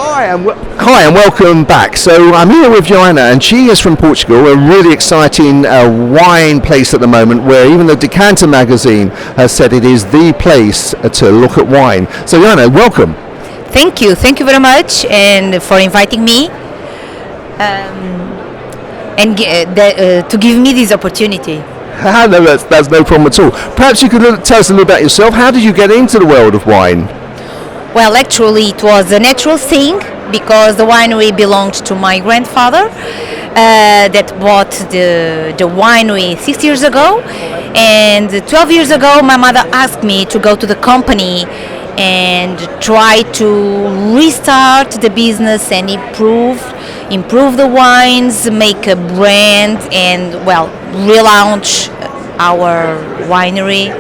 Hi and welcome back. So I'm here with Joana, and she is from Portugal, a really exciting wine place at the moment, where even the Decanter magazine has said it is the place to look at wine. So Joana, welcome. Thank you very much, and for inviting me, to give me this opportunity. No, that's no problem at all. Perhaps you could tell us a little about yourself. How did you get into the world of wine? Well, actually, it was a natural thing because the winery belonged to my grandfather that bought the winery 6 years ago, and 12 years ago my mother asked me to go to the company and try to restart the business and improve the wines, make a brand, and relaunch our winery.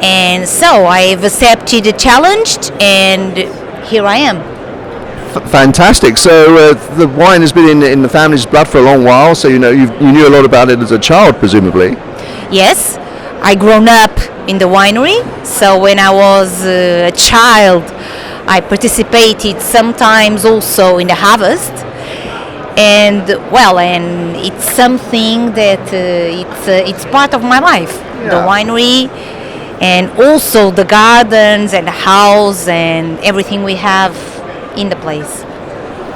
And so I've accepted the challenge, and here I am. Fantastic. So the wine has been in the family's blood for a long while. So you knew a lot about it as a child, presumably. Yes, I grown up in the winery. So when I was a child, I participated sometimes also in the harvest. And it's something that it's part of my life. Yeah. The winery. And also the gardens and the house and everything we have in the place.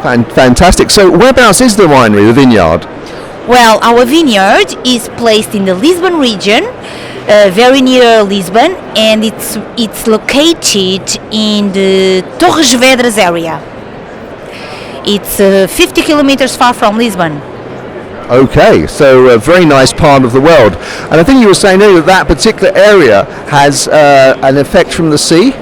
Fantastic. So whereabouts is the winery, the vineyard? Well, our vineyard is placed in the Lisbon region, very near Lisbon, and it's located in the Torres Vedras area. It's 50 kilometers far from Lisbon. Okay, so a very nice part of the world. And I think you were saying earlier that particular area has an effect from the sea?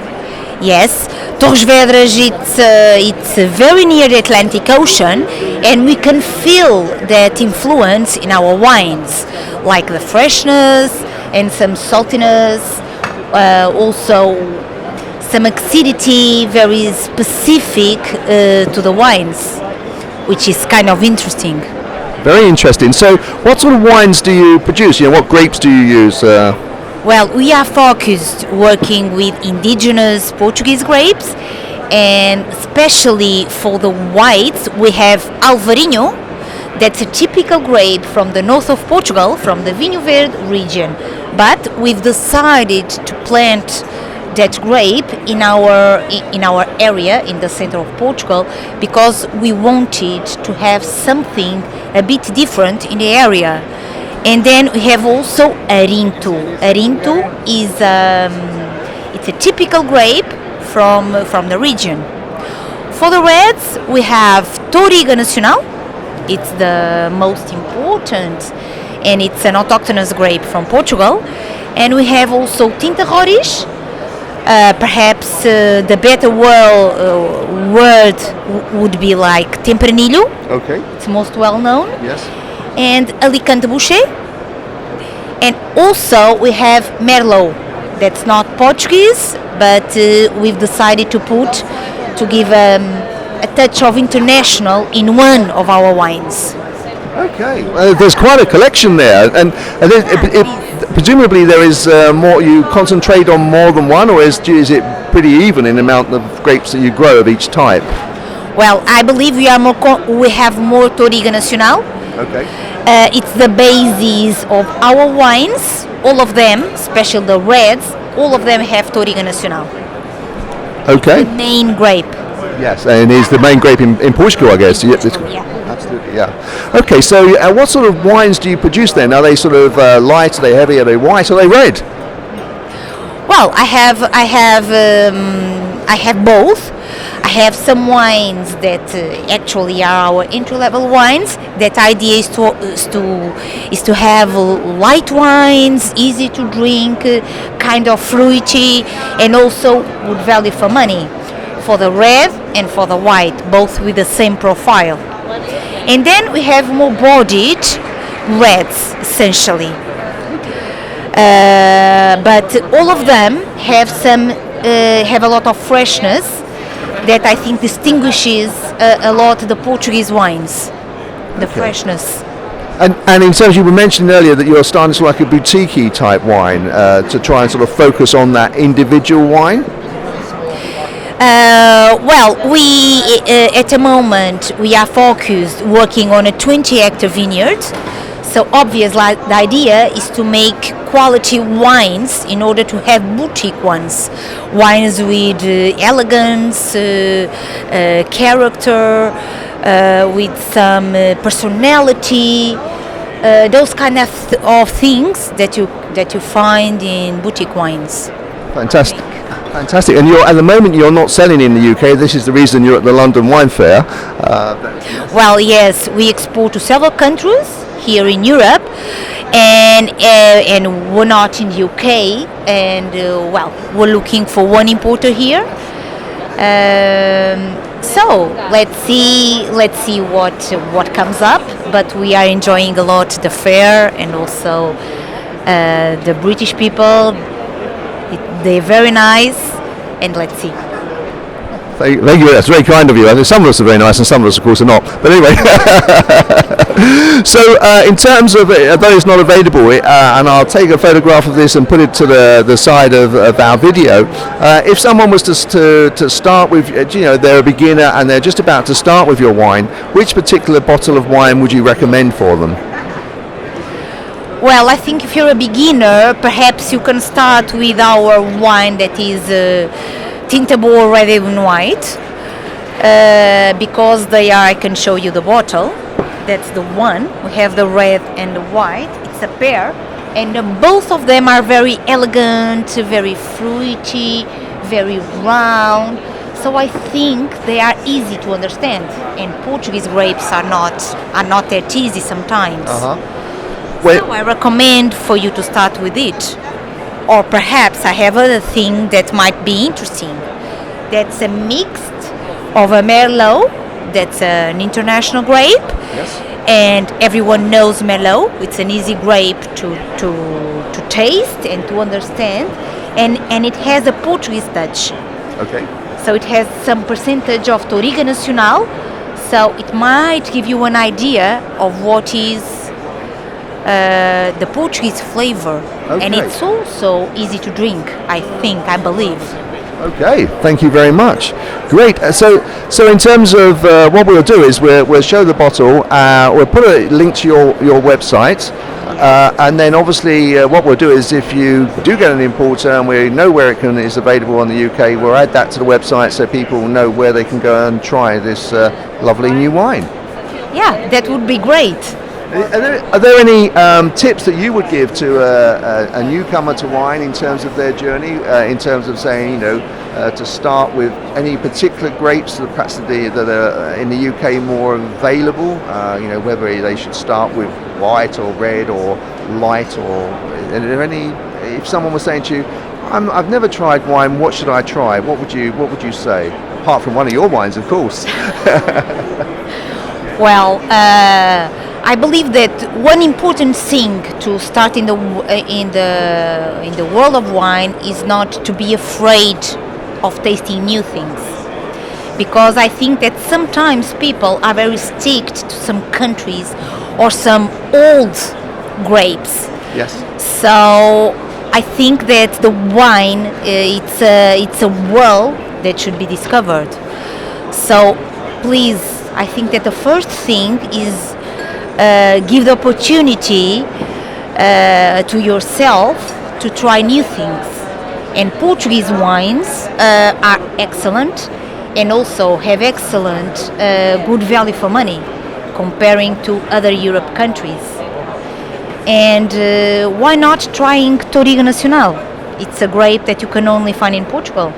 Yes, Torres Vedras, it's very near the Atlantic Ocean, and we can feel that influence in our wines, like the freshness and some saltiness, also some acidity, very specific to the wines, which is kind of interesting. Very interesting. So what sort of wines do you produce? What grapes do you use? Well, we are focused working with indigenous Portuguese grapes, and especially for the whites we have Alvarinho. That's a typical grape from the north of Portugal, from the vineyard region. But we've decided to plant that grape in our area in the center of Portugal because we wanted to have something a bit different in the area. And then we have also Arinto. Arinto is it's a typical grape from the region. For the reds we have Touriga Nacional. It's the most important, and it's an autochthonous grape from Portugal. And we have also Tinta Roriz. Perhaps the better word would be like Tempranillo. Okay. It's most well known. Yes. And Alicante Boucher. And also we have Merlot. That's not Portuguese, but we've decided to give a touch of international in one of our wines. Okay. There's quite a collection there, and presumably there is more. You concentrate on more than one, or is it pretty even in the amount of grapes that you grow of each type? Well, I believe we have more Touriga Nacional. Okay. It's the basis of our wines. All of them, especially the reds, all of them have Touriga Nacional. Okay. It's the main grape. Yes, and it's the main grape in Portugal, I guess. Yeah. Absolutely, yeah. Okay, so what sort of wines do you produce then? Are they sort of light? Are they heavy? Are they white? Are they red? Well, I have both. I have some wines that actually are our entry-level wines. That idea is to have light wines, easy to drink, kind of fruity, and also good value for money. For the red and for the white, both with the same profile. And then we have more bodied reds, essentially. But all of them have a lot of freshness that I think distinguishes a lot the Portuguese wines, the freshness. And in terms, you were mentioning earlier that you're starting to like a boutique type wine to try and sort of focus on that individual wine. Well, we at the moment we are focused working on a 20-hectare vineyard. So obviously the idea is to make quality wines in order to have boutique ones, wines with elegance, character, with some personality, those kind of things that you find in boutique wines. Fantastic. Fantastic. And at the moment you're not selling in the UK. This is the reason you're at the London Wine Fair. Well, yes, we export to several countries here in Europe, and we're not in the UK. And well, we're looking for one importer here. So let's see what comes up. But we are enjoying a lot the fair, and also the British people. They're very nice, and let's see. Thank you. That's very kind of you. I think some of us are very nice, and some of us, of course, are not. But anyway, so in terms of though it's not available, and I'll take a photograph of this and put it to the side of our video. If someone was to start with, they're a beginner and they're just about to start with your wine, which particular bottle of wine would you recommend for them? Well, I think if you're a beginner, perhaps you can start with our wine that is Quinta da Casaboa Red and White, because I can show you the bottle. That's the one. We have the red and the white. It's a pair, and both of them are very elegant, very fruity, very round. So I think they are easy to understand. And Portuguese grapes are not that easy sometimes. So I recommend for you to start with it. Or perhaps I have other thing that might be interesting. That's a mix of a Merlot. That's an international grape. Yes. And everyone knows Merlot. It's an easy grape to taste and to understand. And it has a Portuguese touch. Okay. So it has some percentage of Touriga Nacional. So it might give you an idea of what is the Portuguese flavor, and it's also easy to drink. I believe. Okay, thank you very much. Great. So in terms of what we'll do is we'll show the bottle. We'll put a link to your website, and then obviously what we'll do is if you do get an importer and we know where it is available in the UK, we'll add that to the website so people know where they can go and try this lovely new wine. Yeah, that would be great. Are there any tips that you would give to a newcomer to wine in terms of their journey, in terms of saying, to start with any particular grapes that perhaps that are in the UK more available, whether they should start with white or red or light, or are there any, if someone was saying to you, I've never tried wine, what should I try? What would you say? Apart from one of your wines, of course. Well, I believe that one important thing to start in the world of wine is not to be afraid of tasting new things, because I think that sometimes people are very stick to some countries or some old grapes. Yes. So I think that the wine it's a world that should be discovered. So please, I think that the first thing is give the opportunity to yourself to try new things. And Portuguese wines are excellent, and also have excellent good value for money comparing to other Europe countries. And why not trying Touriga Nacional? It's a grape that you can only find in Portugal.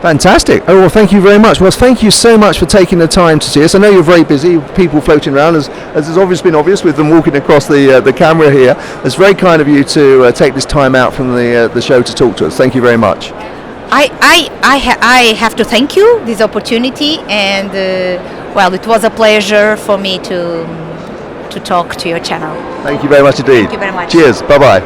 Fantastic. Oh, well, thank you very much. Well, thank you so much for taking the time to see us. I know you're very busy, people floating around, as has obviously been obvious with them walking across the camera here. It's very kind of you to take this time out from the show to talk to us. Thank you very much. I have to thank you this opportunity, and well, it was a pleasure for me to talk to your channel. Thank you very much indeed. Thank you very much. Cheers. Bye-bye.